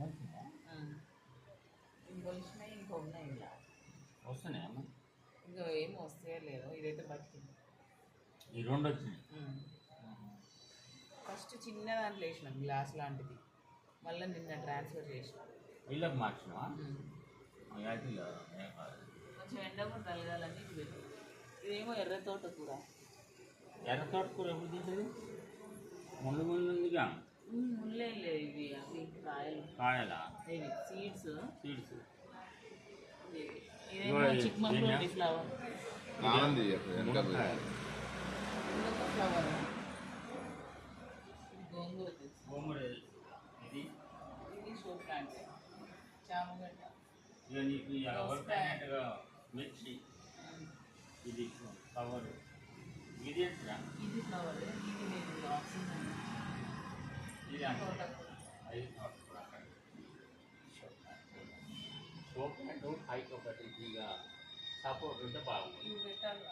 వచ్చిందా? ఇంకో వచ్చినాయి ఇంకో ఉన్నాయి ఇలా వస్తున్నాయా అమ్మ? ఇంకా ఏం వస్తాయో లేదో ఇదైతే బతికింది. ఈ రెండు వచ్చినాయి. ఫస్ట్ చిన్న దాంట్లో వేసినాం గ్లాస్ లాంటిది, మళ్ళీ నిన్న ట్రాన్స్ఫర్ చేసినాం. వీళ్ళకి మార్చినవా? యాటిలో కొంచెం ఎండ కూడా తలగాలని ఇది పెట్టు. ఇదేమో ఎర్ర తోట కూర. ఎర్ర తోటకూర ఎప్పుడు తింటుంది? ముందు ముందు ఉందిగా. ముళ్ళే లేదు ఇవి, అవి కాయలు కాయలా? ఇవి సీడ్స్. సీడ్స్. ఇదేమో చిక్మంగళూరు ఫ్లవర్. ఇంకొక ఫ్లవర్ గోంగూర తెలుసు. గోంగూర ఇది ఇది షో ప్లాంట్ చామగడ్డ. ఇక నీకు ఎవరికైనట్టుగా మిర్చి. ఇది ఫ్లవర్. ఇది ఎట్లా? ఇది ఫ్లవర్. ఇది లేదు ఆక్సిజన్. ఇది అంటే అది షో ప్లాంట్ హైట్ ఒకటి ఇక సపోర్ట్ ఉంటే బాగుంటుంది. ఇవి పెట్టాలి.